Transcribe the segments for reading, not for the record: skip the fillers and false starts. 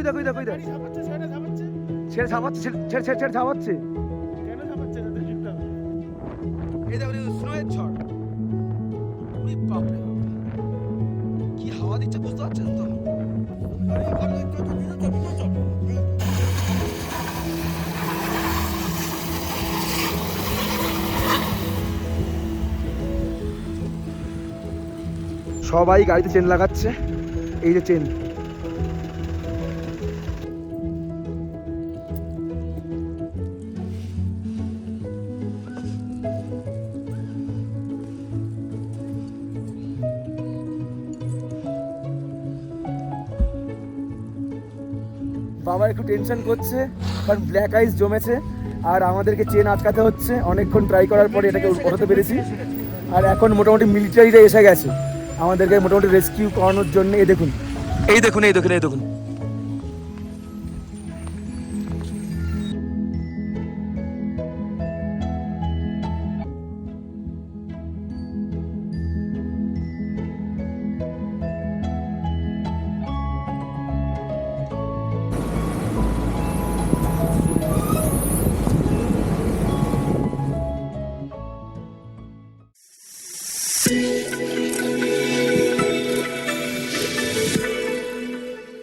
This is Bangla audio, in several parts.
দেখো দেখো দেখো ছেড়ে ঝাপাচ্ছে ছেড়ে ঝাপাচ্ছে কেন ঝাপাচ্ছে না জিপটা? এই দেখো স্নোয়ের ঝড়। ওরে বাপ রে বাপ, কি হাওয়া দিচ্ছে বুঝতে পারছেন তো? সবাই গাড়িতে চেন লাগাচ্ছে, এই যে চেন। বাবা একটু টেনশন করছে কারণ ব্ল্যাক আইস জমেছে আর আমাদেরকে চেন আটকাতে হচ্ছে। অনেকক্ষণ ট্রাই করার পরে এটাকে ওঠাতে পেরেছি। আর এখন মোটামুটি মিলিটারিরা এসে গেছে আমাদেরকে মোটামুটি রেস্কিউ করানোর জন্য। এই দেখুন এই দেখুন এই দেখুন এই দেখুন।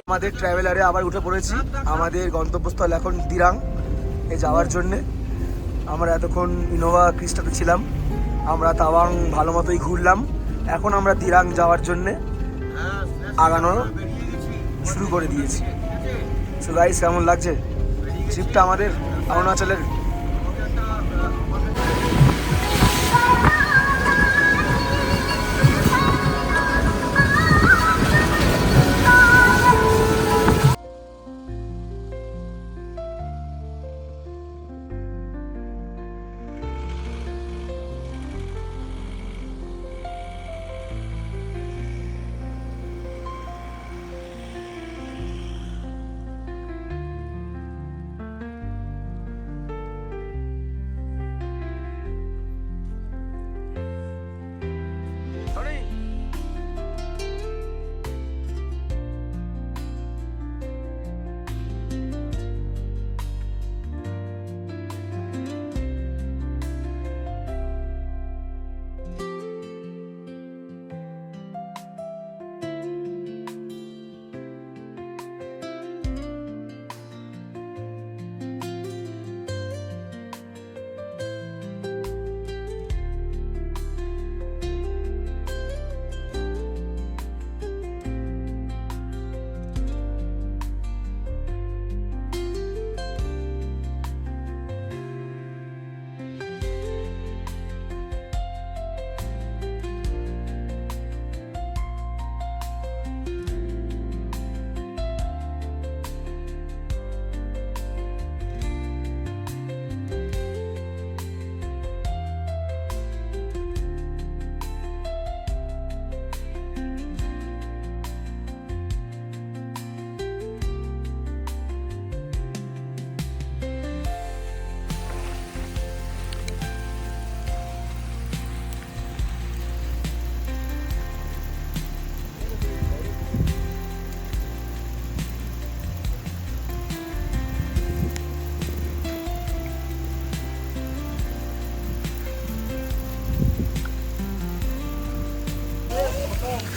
আমাদের ট্রাভেলারে আবার উঠে পড়েছি। আমাদের গন্তব্যস্থল এখন দিরাং এ যাওয়ার জন্যে। আমরা এতক্ষণ ইনোভা ক্রিস্টাতে ছিলাম, আমরা তাওয়াং ভালো মতোই ঘুরলাম। এখন আমরা দিরাং যাওয়ার জন্যে আগানো শুরু করে দিয়েছি। সো গাইস, কেমন লাগছে ট্রিপটা আমাদের অরুণাচলের?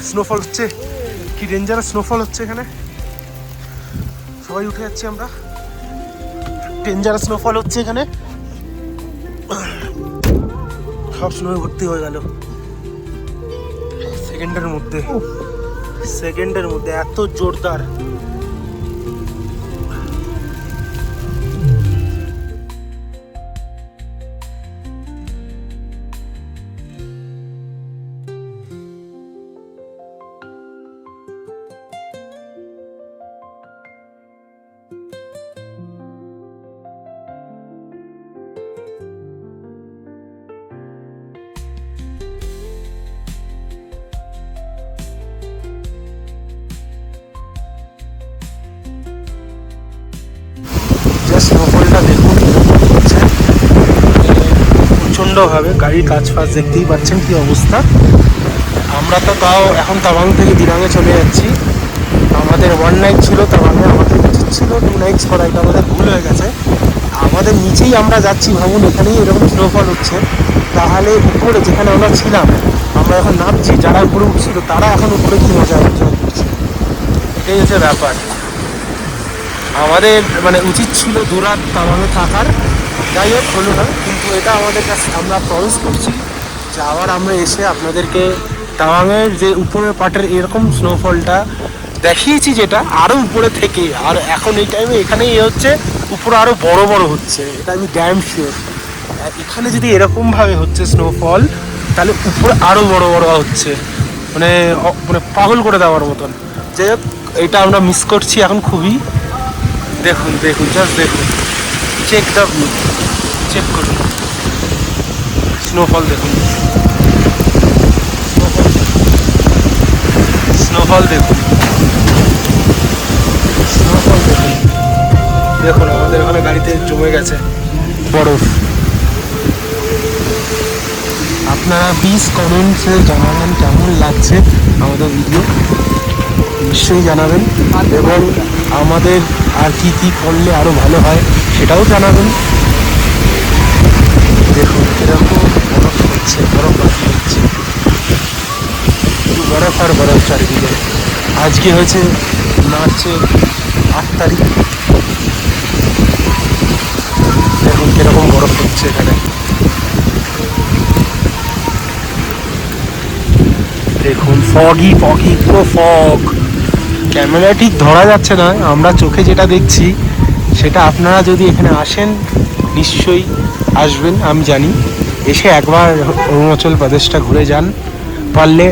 স্নোফল হচ্ছে, কি ডেঞ্জারাস স্নোফল হচ্ছে এখানে। সবাই উঠে যাচ্ছি আমরা, ডেঞ্জারাস স্নোফল হচ্ছে এখানে। সব স্নো ভর্তি হয়ে গেল সেকেন্ডের মধ্যে এত জোরদার। স্নোফলটা দেখুন প্রচণ্ডভাবে, গাড়ির কাজ ফাজ দেখতেই পাচ্ছেন কি অবস্থা। আমরা তো তাও এখন তাওয়াং থেকে দিরাঙে চলে যাচ্ছি। আমাদের 1 নাইট ছিল, তার মানে আমাদের উচিত ছিল 2 নাইটস করা, এটা আমাদের ভুল হয়ে গেছে। আমাদের নিচেই আমরা যাচ্ছি, ভাবুন এখানেই এরকম স্নোফল হচ্ছে, তাহলে উপরে যেখানে আমরা ছিলাম, আমরা এখন নামছি, যারা উপরে উঠছিল তারা এখন উপরে কি মজা এনজয় করছে, এটাই হচ্ছে ব্যাপার। আমাদের মানে উচিত ছিল 2 রাত তাওয়াঙে থাকার, যাই হোক হলো না, কিন্তু এটা আমাদের কাছে আমরা প্রমিস করছি যে আবার আমরা এসে আপনাদেরকে তাওয়াঙের যে উপরের পার্টের এরকম স্নোফলটা দেখিয়েছি, যেটা আরও উপরে থেকে, আর এখন এই টাইমে এখানে হচ্ছে উপরে আরও বড় বড় হচ্ছে, এটা আমি ড্যাম শিওর। এখানে যদি এরকমভাবে হচ্ছে স্নোফল, তাহলে উপরে আরও বড় বড় হচ্ছে, মানে মানে পাগল করে দেওয়ার মতন। যাই হোক, এটা আমরা মিস করছি এখন খুবই। দেখুন দেখুন, জাস্ট দেখুন, চেক দ্য ভিউ, চেক করুন, স্নোফল দেখুন, স্নোফল দেখুন, স্নোফল দেখুন, দেখুন আমাদের ওখানে গাড়িতে জমে গেছে বরফ। আপনারা প্লিজ কমেন্টসে জানাবেন কেমন লাগছে আমাদের ভিডিও, নিশ্চয়ই জানাবেন, এবং আমাদের আর কি কি করলে আরও ভালো হয় সেটাও জানাবেন। দেখুন এরকম বরফ হচ্ছে, বরফ বাকি হচ্ছে, শুধু বরফ আর বরফ চারিদিকে। আজকে হয়েছে মার্চের 8 তারিখ, দেখুন কিরকম বরফ হচ্ছে এখানে। দেখুন ফগি ফগি, পুরো ফগ, ক্যামেরা ঠিক ধরা যাচ্ছে না, আমরা চোখে যেটা দেখছি সেটা। আপনারা যদি এখানে আসেন, নিশ্চয়ই আসবেন, আমি জানি, এসে একবার অরুণাচল প্রদেশটা ঘুরে যান, পারলে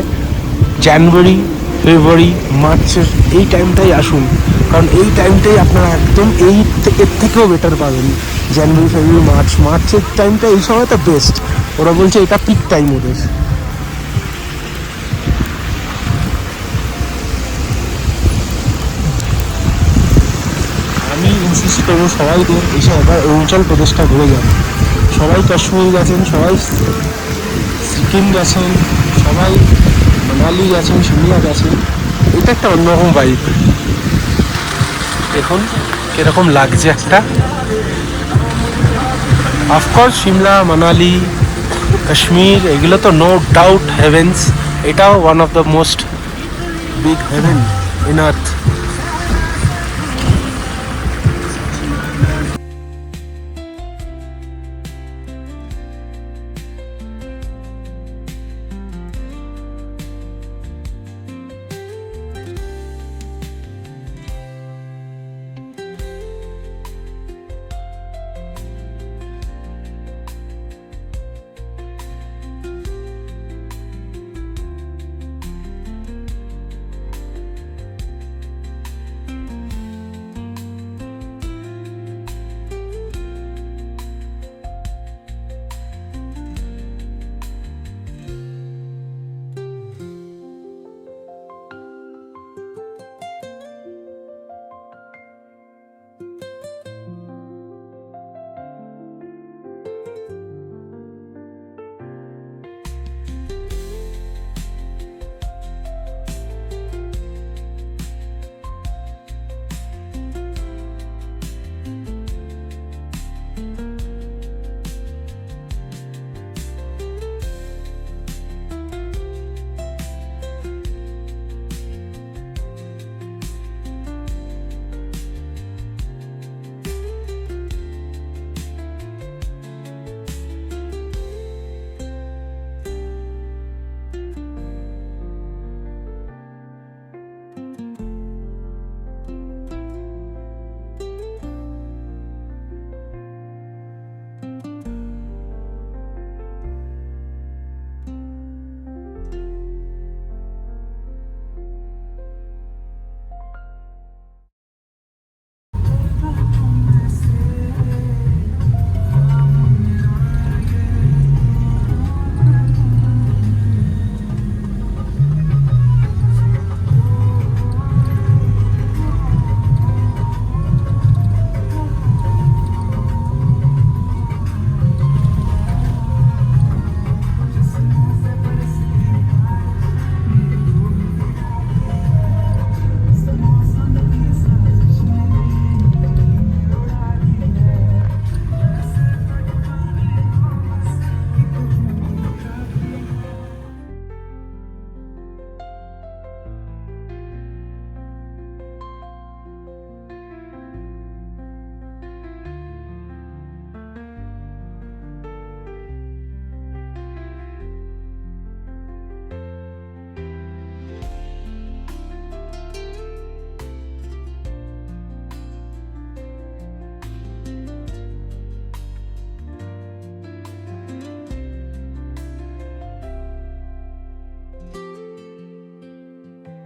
জানুয়ারি ফেব্রুয়ারি মার্চের এই টাইমটাই আসুন, কারণ এই টাইমটাই আপনারা একদম এর থেকেও বেটার পাবেন। জানুয়ারি ফেব্রুয়ারি মার্চের টাইমটা, এই সময়টা বেস্ট, ওরা বলছে এটা পিক টাইম ওদের। আমি ইনসিস্ট করবো সবাইকে এসে একবার অরুণাচল প্রদেশটা ঘুরে যান। সবাই কাশ্মীর গেছেন, সবাই সিকিম গেছেন, সবাই মানালি গেছেন, শিমলা গেছেন, এটা একটা অন্যরকম বাইক। দেখুন কীরকম লাগছে একটা। অফকোর্স সিমলা, মানালি, কাশ্মীর, এগুলো তো নো ডাউট হেভেন্স, এটাও one of the most big heaven in earth.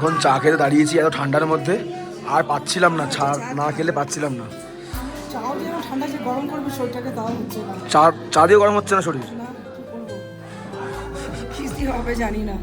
এখন চা খেতে দাঁড়িয়েছি এত ঠান্ডার মধ্যে, আর পাচ্ছিলাম না, চা না খেলে পাচ্ছিলাম না। চাও দিয়ে ঠান্ডা যে গরম করবে শরীরটাকে তাও হচ্ছে না। চা দিয়ে গরম হচ্ছে না শরীর। না কি করবো, কি হবে জানি না।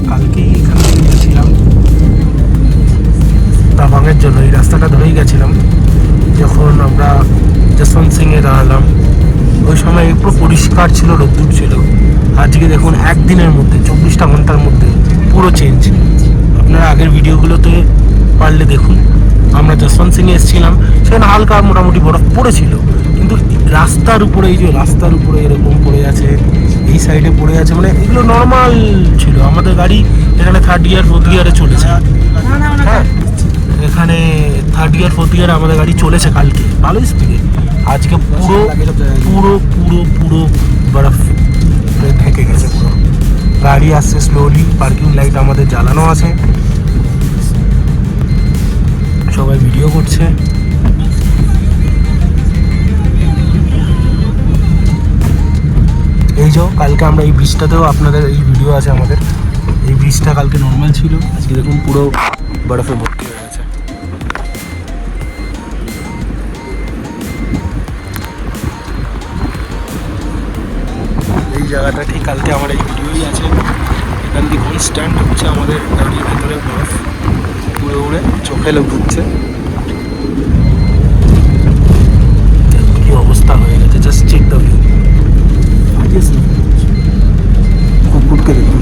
কালকেই এখানে গেছিলাম তাওয়াংয়ের জন্য, এই রাস্তাটা ধরেই গেছিলাম। যখন আমরা যশবন্ত সিংয়ে দাঁড়ালাম ওই সময় পুরো পরিষ্কার ছিল, রোদ্দুর ছিল। আজকে দেখুন একদিনের মধ্যে 24টা ঘন্টার মধ্যে পুরো চেঞ্জ। আপনারা আগের ভিডিওগুলোতে পারলে দেখুন। আমরা যশবন্ত সিংয়ে এসেছিলাম, সেখানে হালকা মোটামুটি বরফ পড়েছিল, কিন্তু রাস্তার উপরে, এই যে রাস্তার উপরে এরকম পড়ে আছে, এই সাইডে পড়ে আছে, মানে এগুলো নর্মাল ছিল। আমাদের গাড়ি এখানে 3rd গিয়ার 4th গিয়ারে চলেছে। হ্যাঁ, এখানে থার্ড ইয়ার ফোর্থ ইয়ারে আমাদের গাড়ি চলেছে কালকে ভালোই স্পিডে, আজকে পুরো পুরো পুরো পুরো বরফ থেকে গেছে পুরো। গাড়ি আসছে স্লোলি, পার্কিং লাইট আমাদের জ্বালানো আছে, সবাই ভিডিও করছে। এই যে কালকে আমরা এই ব্রিজটাতেও আপনাদের এই ভিডিও আছে আমাদের, এই ব্রিজটা কালকে নর্মাল ছিল, আজকে দেখুন পুরো বরফে ভর্তি হয়ে গেছে। এই জায়গাটা ঠিক কালকে আমার এই ভিডিওই আছে, এখান থেকে কনস্ট্যান্ট হচ্ছে আমাদের গাড়ির ভেতরে বরফ উড়ে উড়ে চোখে ঢুকছে। কি অবস্থা হয়ে গেছে, জাস্ট চেক দ্য ভিউ। কুকুরকে দেখুন,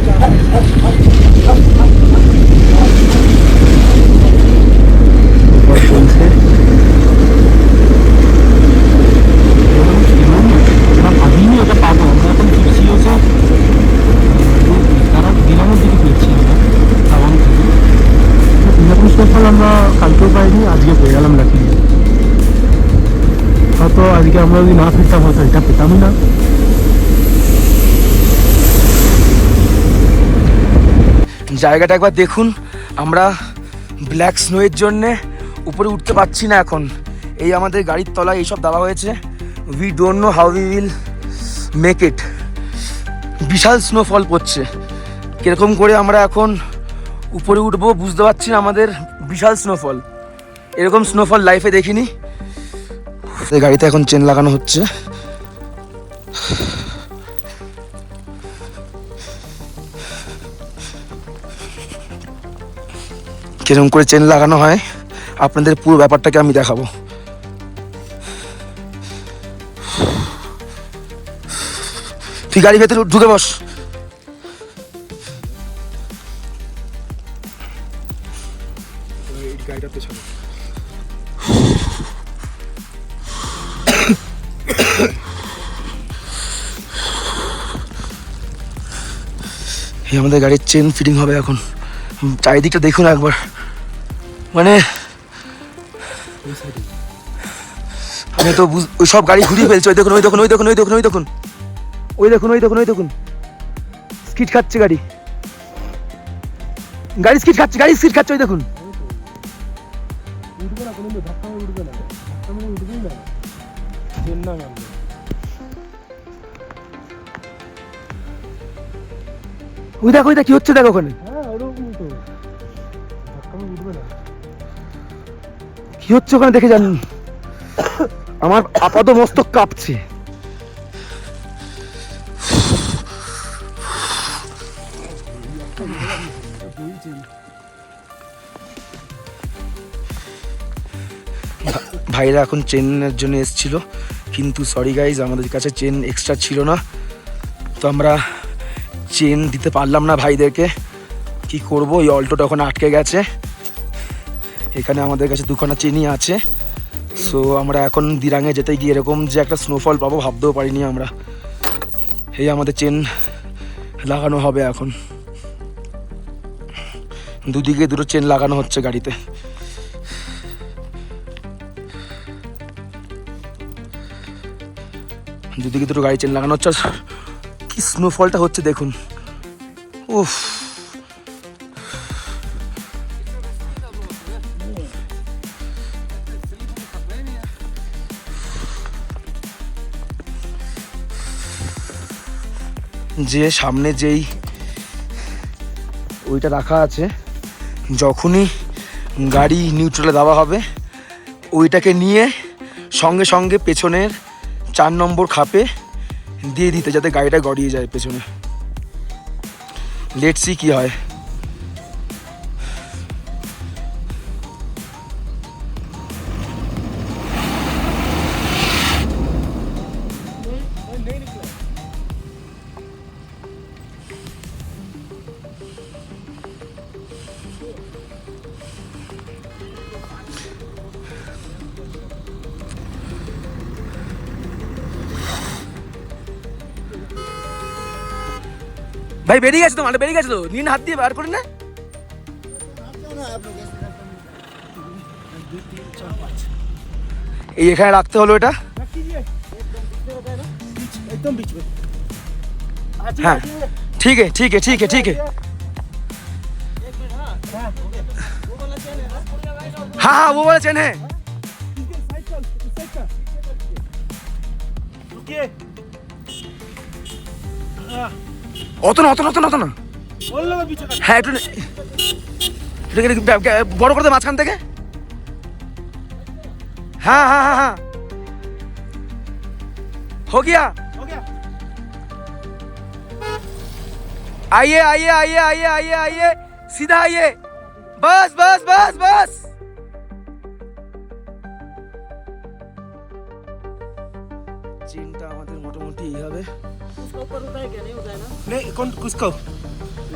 চলছে ভাবিনি ওটা পাবো, আমরা এখন ফিরছি হচ্ছে তারা দিলামের দিকে ফিরছি আমরা তাওয়াং থেকে। সিঙ্গাপুর স্নোফল আমরা কালকেও পাইনি, আজকে পেয়ে গেলাম নাকি। হয়তো আজকে আমরা যদি না ফিরতাম হয়তো এটা পেতামই না। জায়গাটা একবার দেখুন, আমরা ব্ল্যাক স্নোয়ের জন্যে উপরে উঠতে পারছি না এখন। এই আমাদের গাড়ির তলায় এইসব দেওয়া হয়েছে, we don't know how we will make it. বিশাল স্নোফল পড়ছে, কীরকম করে আমরা এখন উপরে উঠবো বুঝতে পারছি না, আমাদের বিশাল স্নোফল, এরকম স্নোফল লাইফে দেখিনি। এই গাড়িতে এখন চেন লাগানো হচ্ছে। কিরকম করে চেন লাগানো হয় আপনাদের পুরো ব্যাপারটাকে আমি দেখাবো। তুই গাড়ি ভেতরে ঢুকে বস। গাড়িটা পেছনে এই আমাদের গাড়ির চেন ফিটিং হবে এখন। চারিদিকটা দেখুন একবার, মানে আমি তো ওই সব গাড়ি ঘুরিয়ে ফেলছে। ওই দেখুন, ওই দেখুন, ওই দেখুন, ওই দেখুন, ওই দেখুন, ওই দেখুন, ওই দেখুন, ওই দেখুন, স্কিড খাচ্ছে গাড়ি, গাড়ি স্কিড খাচ্ছে, গাড়ি স্কিড খাচ্ছে, ওই দেখুন। উঠবে না কোনো, ধাক্কা মেরে উঠবে না, ধাক্কা মেরে উঠবেই না, চেন না মারবে। ওই দেখো, ওই দেখ কি হচ্ছে, দেখো ওখানে হ্যাঁ ওরকম তো, ধাক্কা মেরে উঠবে না। কি হচ্ছে ওখানে দেখে যান। আমার আপাত মস্তক কাঁপছে। ভাইরা এখন চেনের জন্য এসেছিল, কিন্তু সরি গাইজ, আমাদের কাছে চেন এক্সট্রা ছিল না, তো আমরা চেন দিতে পারলাম না ভাইদেরকে। কি করব, ওই অল্টোটা ওখানে আটকে গেছে। এখানে আমাদের কাছে দুখানা চেনই আছে। সো আমরা এখন দিরাঙে যেতে গিয়ে এরকম যে একটা স্নোফল পাবো ভাবতেও পারিনি আমরা। এই আমাদের চেন লাগানো হবে এখন, দুদিকে দুটো চেন লাগানো হচ্ছে গাড়িতে। দুদিকে দুটো গাড়ি চেন লাগানো হচ্ছে। কি স্নোফলটা হচ্ছে দেখুন, উফ। যে সামনে যেই ওইটা রাখা আছে, যখনই গাড়ি নিউট্রালে দেওয়া হবে ওইটাকে নিয়ে সঙ্গে সঙ্গে পেছনের 4 নম্বর খাপে দিয়ে দিতে, যাতে গাড়িটা গড়িয়ে যায় পেছনে। লেটস সি কি হয়। ভাই বেরিয়ে গেছে তো, মানে বেরিয়ে গেছে তো, নিন হাত দিয়ে বার করে না। এই এখানে রাখতে হলো এটা। एकदम बीच में। हाँ ठीक है ठीक है ठीक है ठीक है। हाँ हाँ वो वाला चेन है। रुकिए। অত না অত না অত না অত না। बोल लो पीछे का। হ্যাঁ একটু বড় করে দে মাঝখান থেকে। हाँ हाँ हाँ हाँ हो गया। हो गया। आइए आइए आइए आइए आइए आइए सीधा आइए बस बस बस बस। চেনটা আমাদের মোটামুটি এইভাবে उसका ऊपर उठाए क्या नहीं उठाए ना? नहीं कौन किसको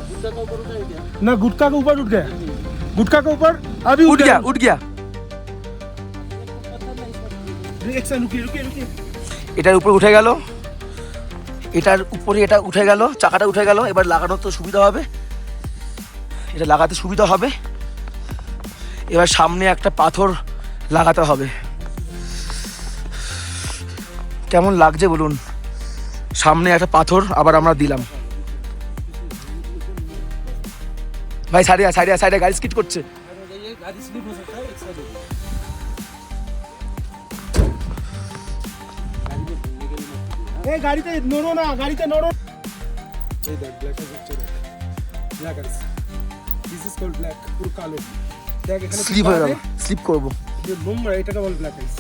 गुटका का ऊपर उठाए क्या? ना गुटका के ऊपर उठ गया गुटका के ऊपर अभी উঠ গিয়া উঠ গিয়া। एक सेकंड रुकिए रुकिए रुकिए এটার উপরে উঠে গেল, এটার উপরে এটা উঠে গেল, চাকাটা উঠে গেল। এবার লাগানো তো সুবিধা হবে, এটা লাগাতে সুবিধা হবে। এবার সামনে একটা পাথর লাগাতে হবে। কেমন লাগছে বলুন, সামনে একটা পাথর আবার আমরা দিলাম। ভাই সাইডে সাইডে সাইডে গাড়ি স্কিড করছে। ये गाड़ी स्लिप हो सकता है एक साइड। ए गाड़ीতে নড়ো না গাড়িতে নড়ো এই দেখ ব্ল্যাক এর পিকচার ব্ল্যাক এর দিস ইজ কল্ড ব্ল্যাক পুরো কালো দেখ এখানে স্লিপ হয়ে গেল, স্লিপ করব। যে নোংরা এটাকে বল ব্ল্যাক আইস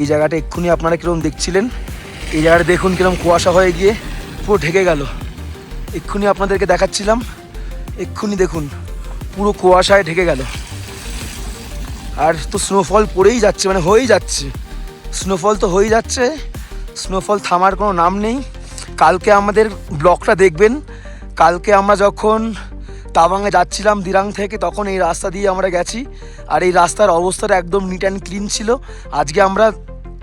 এই জায়গাটা এক্ষুনি আপনারা কিরকম দেখছিলেন, এই জায়গাটা দেখুন কিরকম কুয়াশা হয়ে গিয়ে পুরো ঢেকে গেল। এক্ষুনি আপনাদেরকে দেখাচ্ছিলাম, এক্ষুনি দেখুন পুরো কুয়াশায় ঢেকে গেল। আর তো স্নোফল পড়েই যাচ্ছে, মানে হয়েই যাচ্ছে, স্নোফল তো হয়েই যাচ্ছে, স্নোফল থামার কোনো নাম নেই। কালকে আমাদের ব্লগটা দেখবেন, কালকে আমরা যখন তাওয়াংয়ে যাচ্ছিলাম দিরাং থেকে, তখন এই রাস্তা দিয়ে আমরা গেছি, আর এই রাস্তার অবস্থাটা একদম নিট অ্যান্ড ক্লিন ছিল। আজকে আমরা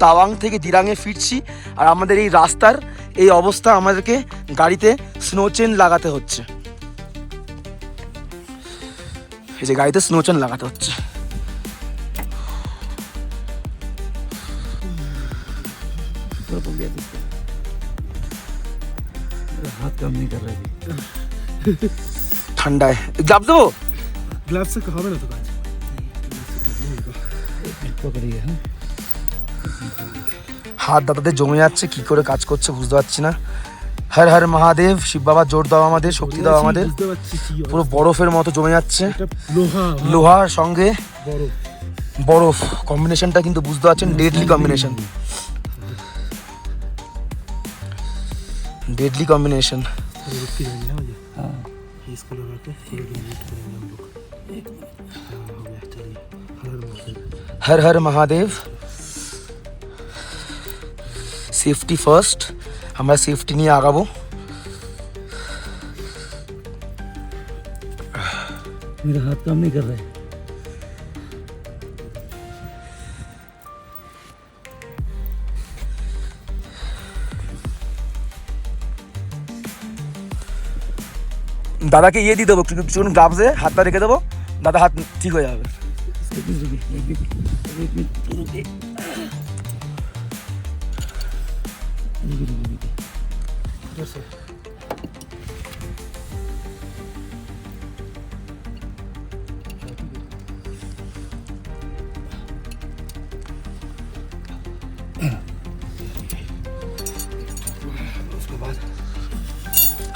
তাওয়াং থেকে দিরাংয়ে ফিরছি, আর আমাদের এই রাস্তার এই অবস্থা, আমাদেরকে গাড়িতে স্নো চেন লাগাতে হচ্ছে। এই যে গাড়িতে স্নো চেন লাগাতে হচ্ছে। हाथ काम नहीं कर रहा है। ঠান্ডায় গ্লাভস দেবো, গ্লাভস से হবে না তো কাজ पकड़िए। हाँ হাত দাদাদের জমে যাচ্ছে, কি করে কাজ করছে বুঝতে পারছি না। হর হর মহাদেব, শিব বাবা জোর দাও আমাদের, শক্তি দাও আমাদের। বুঝতে পারছি কি পুরো বরফের মতো জমে যাচ্ছে, এটা লোহা লোহার সঙ্গে বড় বরফ, কম্বিনেশনটা কিন্তু বুঝতে পারছেন, ডেডলি কম্বিনেশন, डेडली कॉम्बिनेशन। हाँ इसको लगा के पूरा डिलीट करेंगे हम लोग। हाँ, हो गया चलिए हर हर महादेव। सेफ्टी फार्स्ट, আমরা সেফটি নিয়ে আগাবো। मेरा हाथ काम नहीं कर रहा है। দাদাকে ইয়ে দিয়ে দেবো, কিছুক্ষণ গ্লাভসে হাতটা রেখে দেবো, দাদা হাত ঠিক হয়ে যাবে।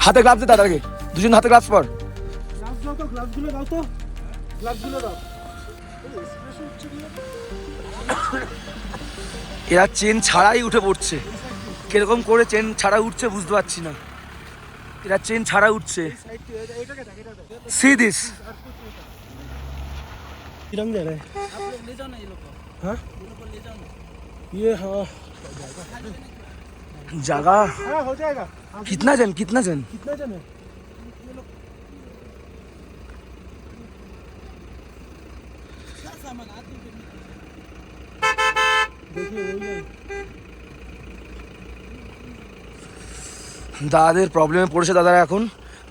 হাতে গ্লাভস দে দাদাকে, দুজন হাতে গ্লাভস পর। গ্লাভস দাও তো, গ্লাভসগুলো দাও তো, গ্লাভসগুলো দাও। এরা চেন ছাড়াই উঠে পড়ছে, কিরকম করে চেন ছাড়া উঠছে বুঝতে পারছি না। এরা চেন ছাড়া উঠছে। সি দিস तिरंग जा रहा है। आप लोग ले जाओ ना ये लोग को। हाँ ये लोग को ले जाओ ना। ये हाँ जगह हाँ हो जाएगा। कितना जन कितना जन है? देखिए वही है। দাদাদের প্রবলেমে পড়েছে দাদারা এখন।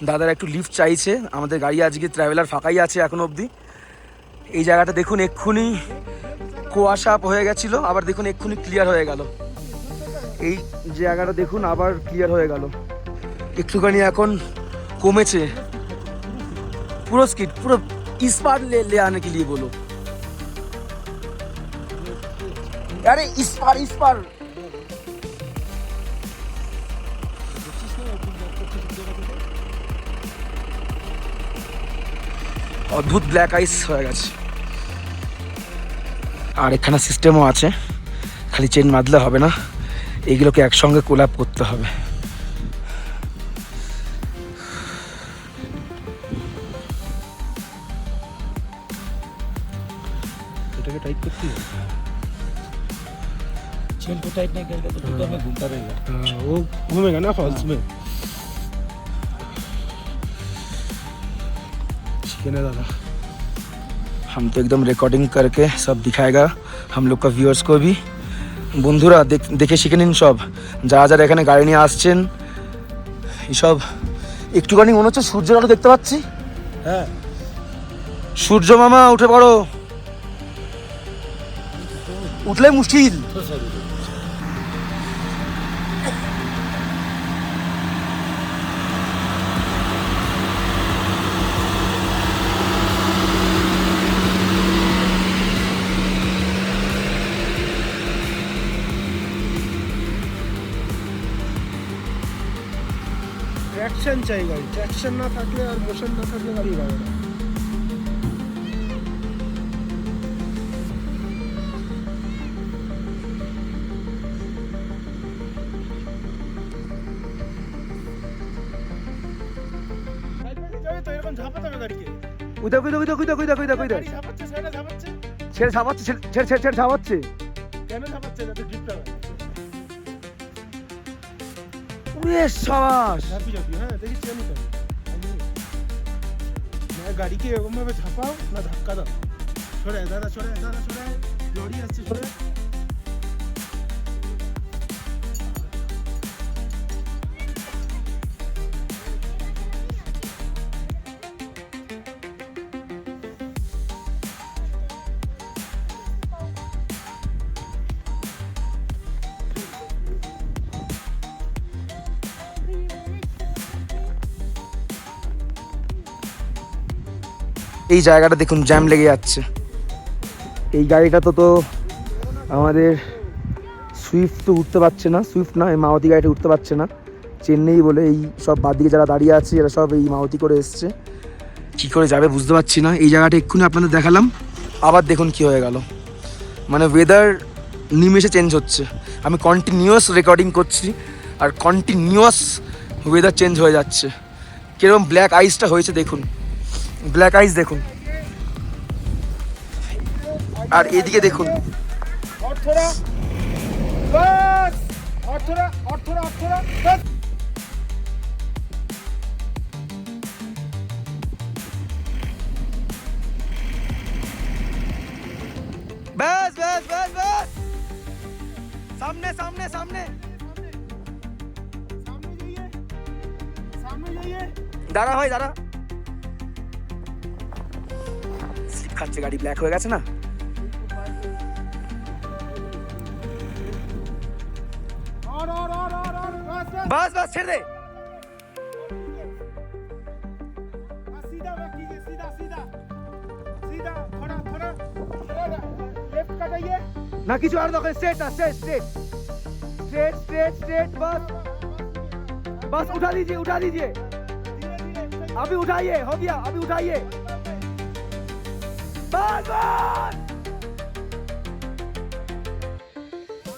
দাদারা একটু লিফট চাইছে। আমাদের গাড়ি আজকে ট্রাভেলার ফাঁকাই আছে এখন অবধি। এই জায়গাটা দেখুন এক্ষুনি কুয়াশা হয়ে গেছিল, আবার দেখুন এক্ষুনি ক্লিয়ার হয়ে গেল। এই জায়গাটা দেখুন আবার ক্লিয়ার হয়ে গেল, একটুখানি এখন কমেছে। পুরো স্কিড, পুরো इस पार ले आने के लिए बोलो। अरे इस पार অদ্ভুত ব্ল্যাক আইস হয়ে গেছে। আর এখানে সিস্টেমও আছে, খালি চেন বাঁধলে হবে না, এইগুলোকে একসঙ্গে কোলাপ করতে হবে। এটাকে টাইট করতে হবে। चेन को टाइट नहीं करेगा तो जूता में घूमता रहेगा। वो घूमेगा ना फॉल्स में। ठीक है ना दादा, हम तो एकदम रिकॉर्डिंग करके सब दिखाएगा हम लोग का व्यूअर्स को भी। বন্ধুরা দেখে শিখে নিন সব, যারা যারা এখানে গাড়ি নিয়ে আসছেন। এইসব একটুখানি মনে হচ্ছে সূর্যের আলো দেখতে পাচ্ছি। হ্যাঁ সূর্য মামা উঠে পড়ো, উঠলে মুশকিল। ট্র্যাকশন চাই গাড়ি, ট্র্যাকশন না থাকলে আর মোশন না থাকলে গাড়ি হবে না। তো এরকম ঝাপাতে হবে গাড়িকে। উদা ঝাপাচ্ছে সেটা ঝাপাচ্ছে। ছেড়ে ঝাপাচ্ছে। কেন ঝাপাচ্ছে? যাতে ড্রিফট হবে। উরে সাবাস। ঝাপি হ্যাঁ দেখিছি আমি তো। না গাড়িকে এরকম ভাবে ঝাপাও না ধাক্কা দাও। সরে দাদা সরে লরি আসছে সরে। এই জায়গাটা দেখুন জ্যাম লেগে যাচ্ছে। এই গাড়িটা তো আমাদের সুইফট তো উঠতে পারছে না, সুইফট না এই মারুতি গাড়িটা উঠতে পারছে না চেন্নাই বলে। এই সব বাদ দিকে যারা দাঁড়িয়ে আছে এরা সব এই মারুতি করে এসছে, কী করে যাবে বুঝতে পারছি না। এই জায়গাটা এক্ষুনি আপনাদের দেখালাম, আবার দেখুন কি হয়ে গেল। মানে ওয়েদার নিমেষে চেঞ্জ হচ্ছে। আমি কন্টিনিউয়াস রেকর্ডিং করছি আর কন্টিনিউয়াস ওয়েদার চেঞ্জ হয়ে যাচ্ছে। কীরকম ব্ল্যাক আইসটা হয়েছে দেখুন, ব্ল্যাক আইস দেখুন। আর এদিকে দেখুন बस सामने দাঁড়া ভাই দাঁড়া। স্লিপ খাচ্ছে গাড়ি, ব্ল্যাক হয়ে গেছে না। বাস ছেড়ে দে। ना किसी और दखल स्ट्रेट बस उठा दीजिए अभी उठाइए, हो गया अभी उठाइए बस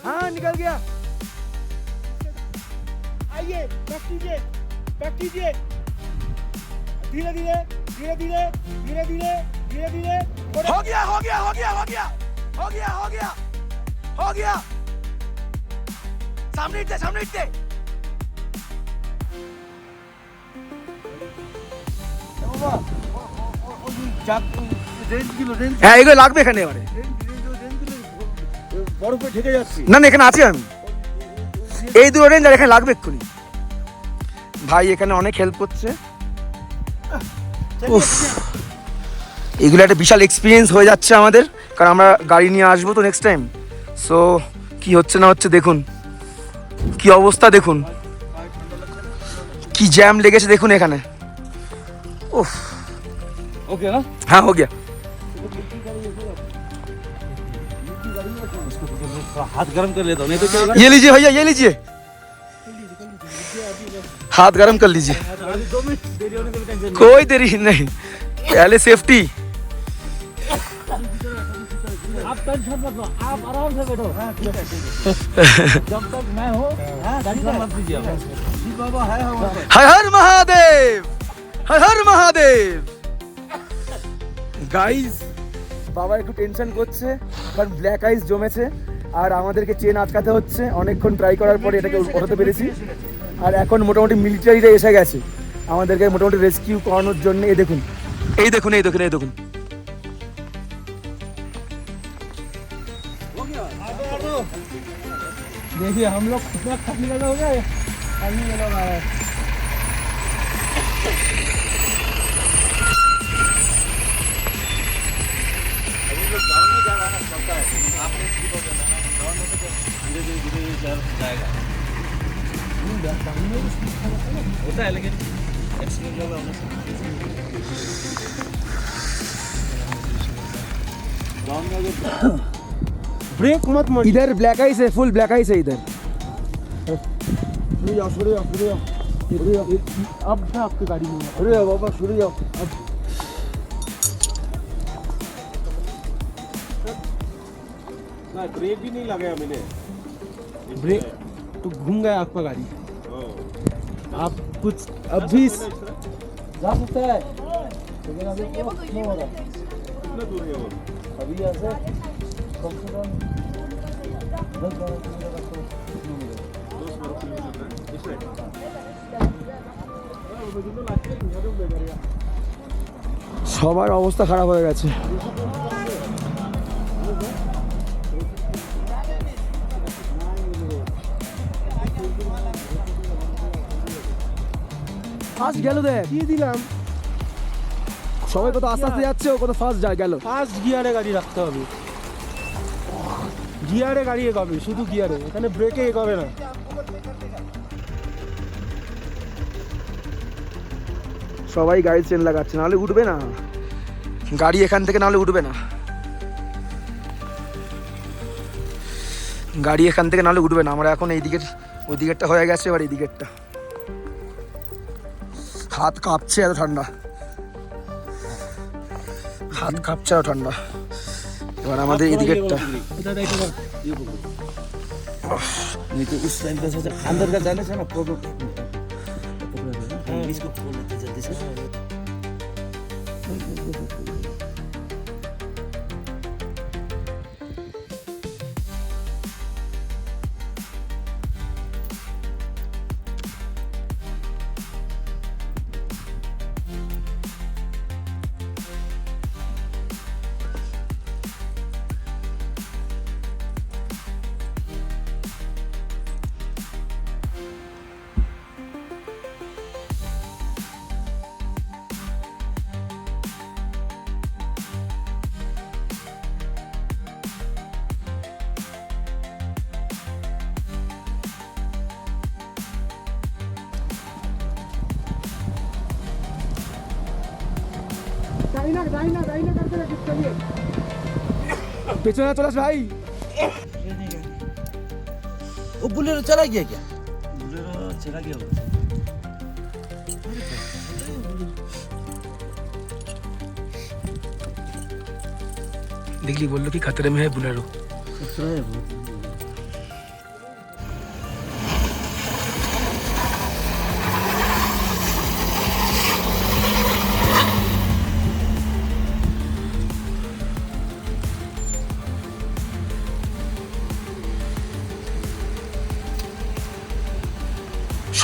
हाँ निकल गया। आइए बैक कीजिए धीरे धीरे हो गया সামনে ইটতে হ্যাঁ এগুলো লাগবে এখানে এবারে বরফে ঢেকে যাচ্ছি। না এখানে আছি আমি এই দুটো রেঞ্জ আর এখানে লাগবে এক্ষুনি ভাই এখানে অনেক হেল্প করছে উফ এগুলো একটা বিশাল এক্সপিরিয়েন্স হয়ে যাচ্ছে আমাদের কারণ আমরা গাড়ি নিয়ে আসবো তো নেক্সট টাইম সো কি হচ্ছে না হচ্ছে দেখুন কি অবস্থা দেখুন কি জ্যাম লেগেছে দেখুন এখানে উফ ओके ना हाँ हो गया हाथ गर्म कर लेता हूँ नहीं तो क्या ये लीजिए भैया ये लीजिए हाथ गरम कर लीजिए 2 मिनट देरी होने का भी टेंशन कोई देरी नहीं पहले सेफ्टी आप टेंशन मत लो आप आराम से बैठो जब तक मैं हूँ टेंशन मत लीजिए जी बाबा है हमारे हर हर महादेव हर हर महादेव গাইস বাবা একটু টেনশন করছে কারণ ব্ল্যাক আইস জমেছে আর আমাদেরকে চেন আটকাতে হচ্ছে অনেকক্ষণ ট্রাই করার পরে এটাকে ওঠাতে পেরেছি আর এখন মোটামুটি মিলিটারিরা এসে গেছে আমাদেরকে মোটামুটি রেস্কিউ করানোর জন্য এই দেখুন এই দেখুন এই দেখুন এই দেখুন देखिए हम लोग कितना खतने लगा हो गया आदमी लोग आ रहा है होता है लेकिन ब्रेक मत मार इधर ब्लैक आइस है फुल ब्लैक आइस है इधर सॉरी अब था आपकी गाड़ी में अरे बाबा शुरू जाओ अब ना ब्रेक भी नहीं लगाया मैंने ब्रेक तो घूम गया आपका गाड़ी आप कुछ अब भी जा सकता है लेकिन अभी क्यों हो रहा है कितना दूर है वो अभी ऐसे कम से कम 10-12 किलोमीटर तक तो मिलेगा 10-12 किलोमीटर সবার অবস্থা খারাপ হয়ে গেছে ফার্স্ট গেল দেখ কি দিলাম সবাই কত আস্তে আস্তে যাচ্ছে ও কত ফার্স্ট যায় গেল ফার্স্ট গিয়ারে গাড়ি রাখতে হবে গিয়ারে গাড়ি এগোবে শুধু গিয়ারে এখানে ব্রেকে এগোবে না সবাই গাড়ি চেন লাগাচ্ছে নাহলে উঠবে না গাড়ি এখান থেকে নাহলে উঠবে না গাড়ি এখান থেকে নাহলে উঠবে না আমরা এখন এই দিকের ওই দিকেরটা হয়ে গেছে এবার এই দিকেরটা হাত কাঁপছে এত ঠান্ডা হাত কাঁপছে এত ঠান্ডা এবার আমাদের এই দিকেরটা नहीं तो उस टाइम का सोचा अंदर का जाने से ना फोटो इसको खोल लेते जल्दी से পেছনে চলে আস ভাই वो बुलेरो चला गया क्या बुलेरो चला गया वो दिल्ली बोल लो कि खतरे में है बुलेरो खतरा है बहुत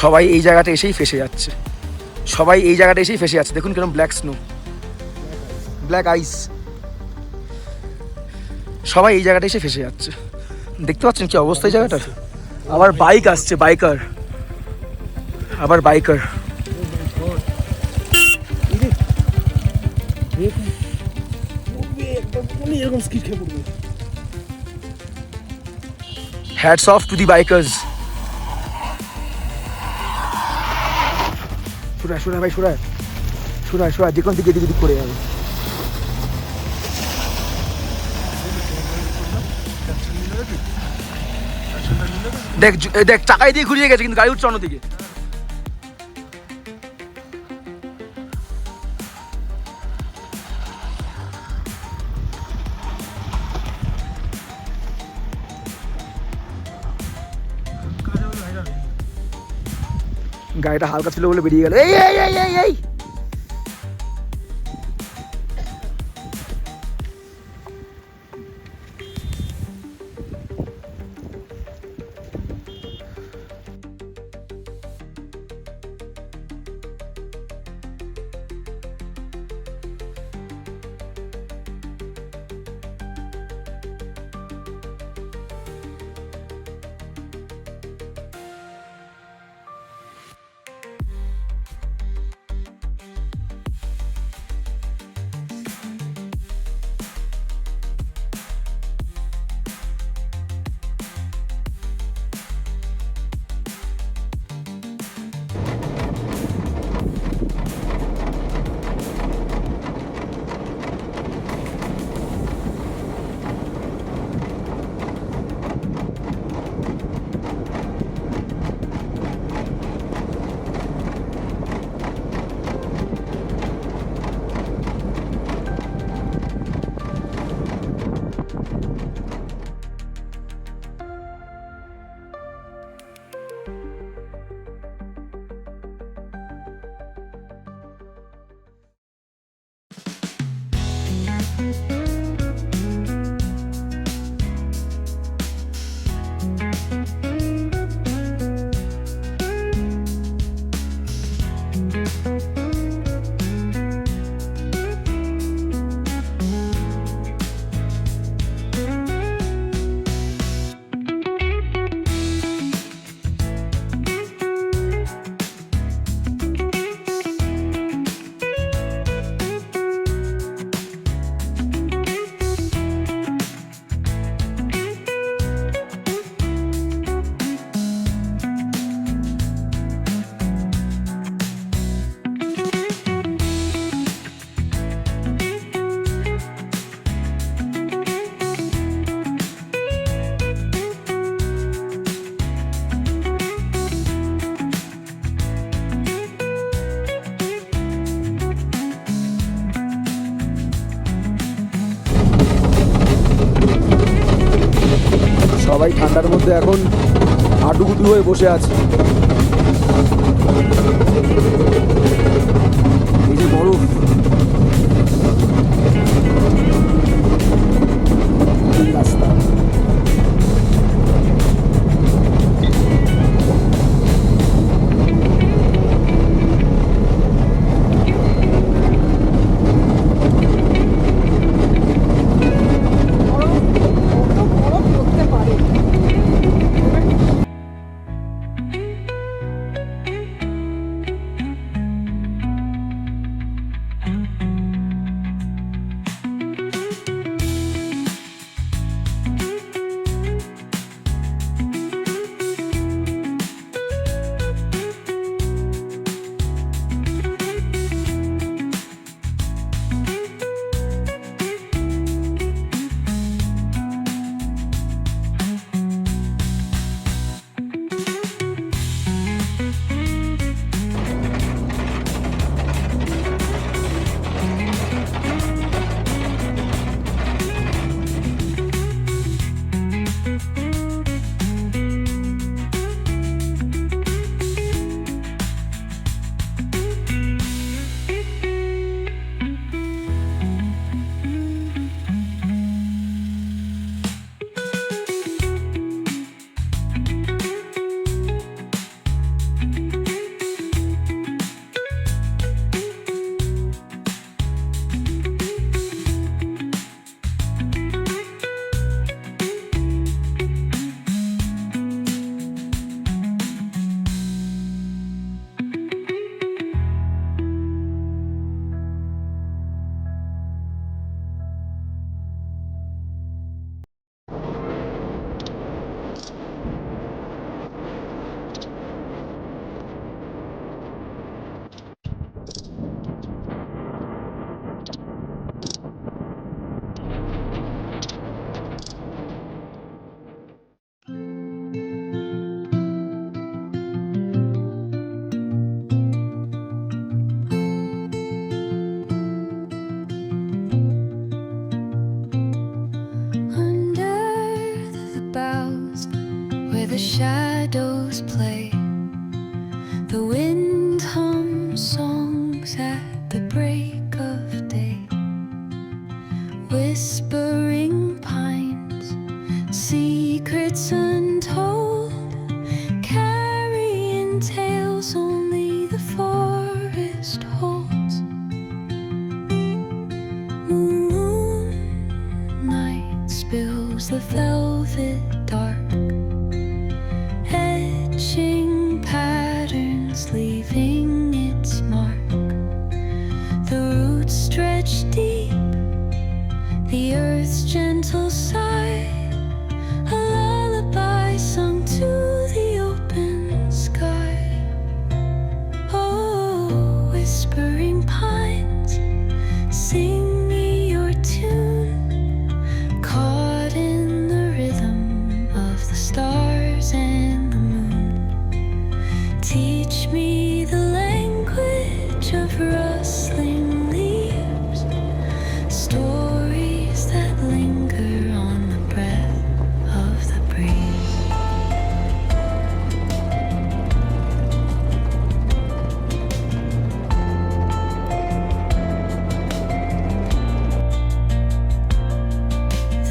সবাই এই জায়গাটা এসেই ফেসে যাচ্ছে, সবাই এই জায়গাটা এসেই ফেসে যাচ্ছে। দেখুন কিরকম ব্ল্যাক স্নো, ব্ল্যাক আইস, সবাই এই জায়গাটা এসে ফেসে যাচ্ছে। দেখতে পাচ্ছেন কি অবস্থা এই জায়গাটা। আবার বাইক আসছে, বাইকার, আবার biker. Hats off to the bikers. শোনা ভাই, শোনা যে কোন দিকে দিক করে যাবে। দেখ দেখ চাকাই দিয়ে ঘুরিয়ে গেছে, কিন্তু গাড়ি উঠছে অন্যদিকে। গাড়িটা হালকা ছিল বলে বেরিয়ে গেল। এই এই এই এই এই সবাই ঠান্ডার মধ্যে এখন হাঁটুগুটু হয়ে বসে আছে। এই যে বরফ, রাস্তা bells play. The wind hums songs at the break of day. Whispering pines, secrets untold, carrying tales only the forest holds. Moonlight spills the velvet dark, etching patterns, leaving its mark. The roots stretch deep, the earth's gentle sigh, a lullaby sung to the open sky. Oh, whispering pines, sing me your tune, caught in the rhythm of the stars and the moon. Teach me the language of rustling leaves, stories that linger on the breath of the breeze.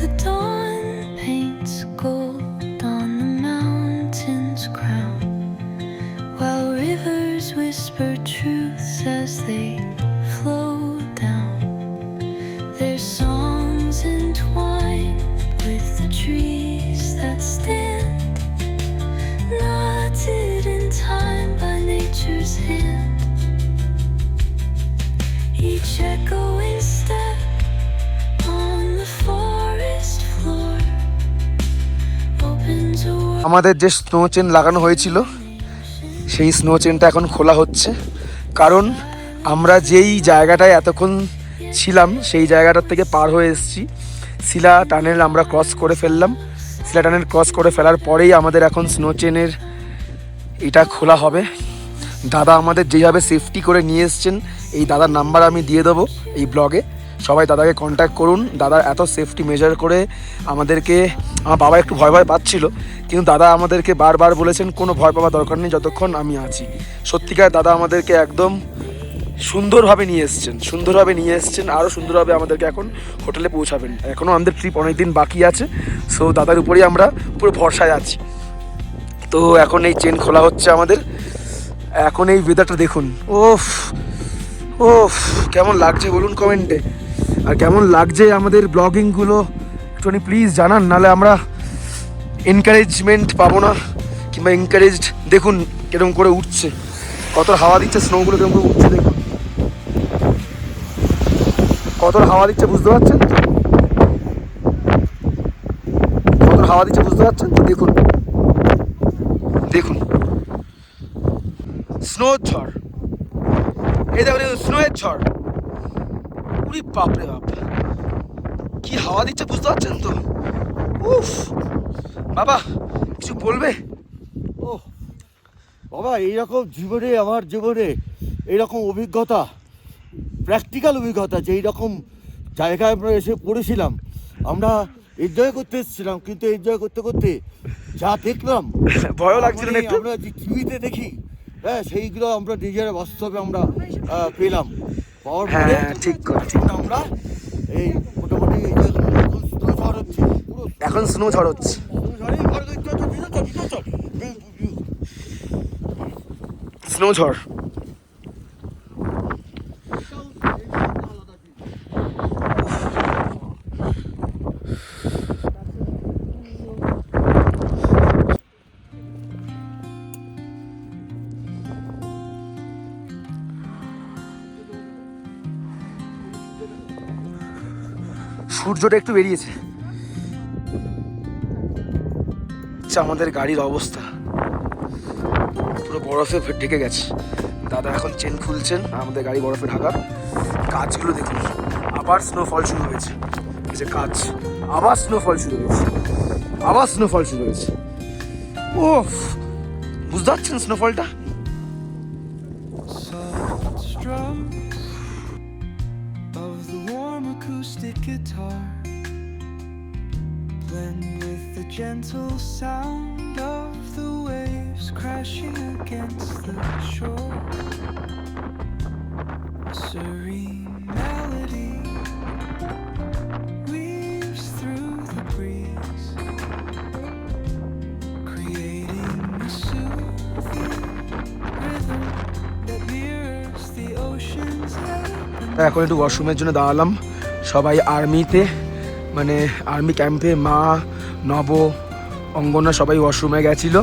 The dawn paints gold on the mountain's crown, while rivers whisper truths as they flow down. Their songs entwined with the trees that stand, knotted in time by nature's hand. Each echoing step on the forest floor opens a world. আমাদের যে স্নো চেন লাগানো হয়েছিল সেই স্নো চেনটা এখন খোলা হচ্ছে, কারণ আমরা যেই জায়গাটায় এতক্ষণ ছিলাম সেই জায়গাটার থেকে পার হয়ে এসেছি। শিলা টানেল আমরা ক্রস করে ফেললাম। শিলা টানেল ক্রস করে ফেলার পরেই আমাদের এখন স্নো চেনের এটা খোলা হবে। দাদা আমাদের যেভাবে সেফটি করে নিয়ে এসছেন, এই দাদার নাম্বার আমি দিয়ে দেবো এই ব্লগে, সবাই দাদাকে কন্ট্যাক্ট করুন। দাদা এত সেফটি মেজার করে আমাদেরকে, আমার বাবা একটু ভয় ভয় পাচ্ছিল, কিন্তু দাদা আমাদেরকে বারবার বলেছেন কোনো ভয় পাওয়ার দরকার নেই যতক্ষণ আমি আছি। সত্যিকার দাদা আমাদেরকে একদম সুন্দরভাবে নিয়ে এসছেন, আরও সুন্দরভাবে আমাদেরকে এখন হোটেলে পৌঁছাবেন। এখনও আমাদের ট্রিপ অনেক দিন বাকি আছে, সো দাদার উপরেই আমরা পুরো ভরসায় আছি। তো এখন এই চেন খোলা হচ্ছে আমাদের। এখন এই ওয়েদারটা দেখুন, ওফ ওফ কেমন লাগছে বলুন কমেন্টে, আর কেমন লাগছে আমাদের ব্লগিংগুলো একটুখানি প্লিজ জানান, নাহলে আমরা এনকারেজমেন্ট পাবো না, কিংবা এনকারেজড। দেখুন কিরকম করে উঠছে, কত হাওয়া দিচ্ছে, স্নোগুলো কিরকম করে উঠছে, দেখুন কত হাওয়া দিচ্ছে, বুঝতে পারছেন তো? কত হাওয়া দিচ্ছে বুঝতে পারছেন তো? দেখুন দেখুন স্নো ঝড়, এই দেখুন স্নোয়ের ঝড়। উরি বাপরে বাপ, কি হাওয়া দিচ্ছে বুঝতে পারছেন তো? উফ বাবা, কিছু বলবে? ও বাবা, এইরকম জীবনে, আমার জীবনে এইরকম অভিজ্ঞতা, প্র্যাকটিক্যাল অভিজ্ঞতা, যে এইরকম জায়গায় আমরা এসে পড়েছিলাম, আমরা এনজয় করতে এসেছিলাম, কিন্তু এনজয় করতে করতে যা দেখলাম, ভয়ও লাগছিল না একটু? আমরা যে টিভিতে দেখি, হ্যাঁ, সেইগুলো আমরা নিজের বাস্তবে আমরা পেলাম। পাওয়ার পরে ঠিক করে আমরা এই মোটামুটি এই যে এখন স্নো ঝড় হচ্ছে, পুরো এখন স্নো ঝড় হচ্ছে। স্নো ঝড় সূর্যটা একটু বেরিয়েছে। আমাদের গাড়ির অবস্থা পুরো বরফে ঢেকে গেছে। দাদা এখন চেন খুলছেন, আমাদের গাড়ি বরফে ঢাকা। কাজগুলো দেখুন, আবার স্নোফল শুরু হয়েছে, এই যে কাজ, আবার স্নোফল শুরু হয়েছে, আবার স্নোফল শুরু হয়েছে। ওফ, বুঝতে পারছেন স্নোফলটা? Acoustic guitar blend with the gentle sound of the waves crashing against the shore. A serene melody weaves through the breeze, creating a soothing rhythm that mirrors the ocean's ebb. এখন একটু ওয়াশরুমের জন্য দাঁড়ালাম। সবাই আর্মিতে, মানে আর্মি ক্যাম্পে, মা, নব, অঙ্গনা সবাই ওয়াশরুমে গেছিলো।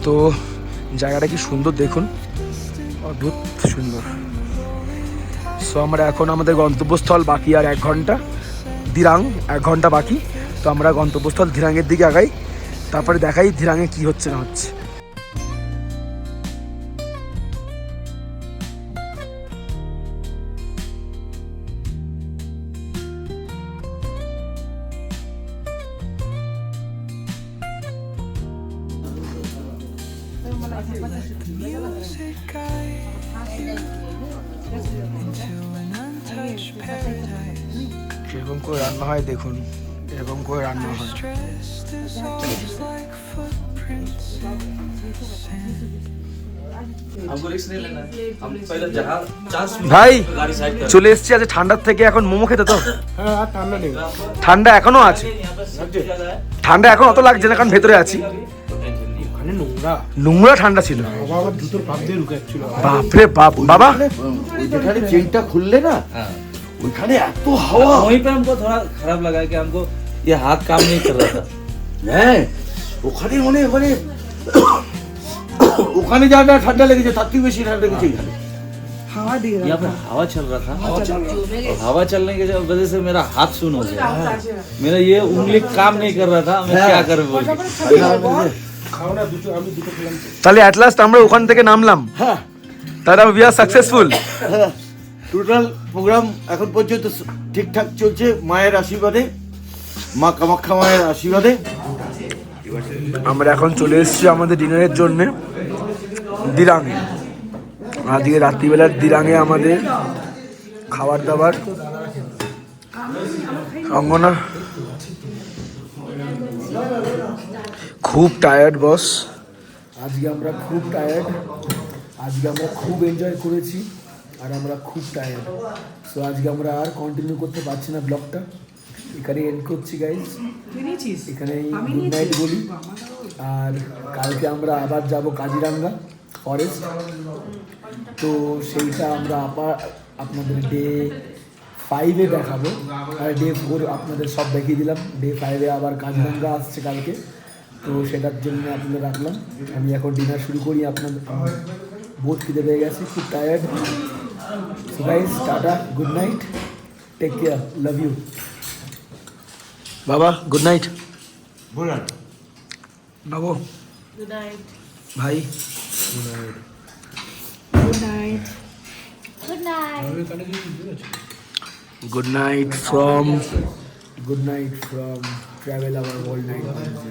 তো জায়গাটা কি সুন্দর দেখুন, অদ্ভুত সুন্দর। সো আমরা এখন আমাদের গন্তব্যস্থল বাকি আর 1 ঘন্টা, দিরাং 1 ঘন্টা বাকি। তো আমরা গন্তব্যস্থল দিরাংয়ের দিকে আগাই, তারপরে দেখাই দিরাংয়ে কি হচ্ছে না হচ্ছে। Music guides you into an untouched paradise. এরকম করে রান্না হয় দেখুন, এরকম করে রান্না হয়। Dressed as always like footprints in the sand. ভাই চলে এসছি আজ ঠান্ডার থেকে, এখন মোমো খেতে। তো ঠান্ডা এখনো আছে, ঠান্ডা এখন অত লাগছে না কারণ ভেতরে আছি। নোংরা ঠান্ডা ছিল, বাপরে বাপ। বাবা যেখানে চেনটা খুললে না, ওইখানে এত হাওয়া। वहीं पे हमको थोड़ा खराब लगा कि हमको ये हाथ काम नहीं कर रहा था। হ্যাঁ, ওখানে মানে ওখানে যা যা ঠান্ডা লেগেছে তার থেকে বেশি ঠান্ডা লেগেছে এখানে। यहाँ पे हवा चल रहा था, और हवा चलने की वजह से मेरा हाथ सुन हो गया। मेरा ये उंगली काम नहीं कर रहा था, मैं क्या करूँ बोल के। তাহলে অ্যাট লাস্ট আমরা ওখান থেকে নামলাম, হ্যাঁ, তাহলে we are successful. Total programme এখন পর্যন্ত ঠিকঠাক চলছে মায়ের আশীর্বাদে, মা কামাখ্যা মায়ের আশীর্বাদে। আমরা এখন চলে এসেছি আমাদের ডিনারের জন্য দিরাঙে। আজকে রাত্রিবেলার দিরাঙে আমাদের খাবার দাবার। অঙ্গনা খুব টায়ার্ড বস, আজকে আমরা খুব টায়ার্ড, আজকে আমরা খুব এনজয় করেছি আর আমরা খুব টায়ার্ড। সো আজকে আমরা আর কন্টিনিউ করতে পারছি না ব্লগটা, এখানে এন্ড করছি গাইজ, এখানে গুড নাইট বলি। আর কালকে আমরা আবার যাব কাজিরাঙ্গা ফরেস্ট, তো সেইটা আমরা আবার আপনাদের ডে 5-এ দেখাবো। আর ডে 4 আপনাদের সব দেখিয়ে দিলাম, ডে 5-এ আবার কাজিরাঙ্গা আসছে কালকে, তো সেটার জন্য আপনাদের রাখলাম। আমি এখন ডিনার শুরু করি, আপনাদের বহুত খিদে পেয়ে গেছে, খুব tired. So guys tata, good night, take care, love you. বাবা গুড নাইট। বাবু গুড নাইট, ভাই good night. Good night. Good night from Travel Our World 910.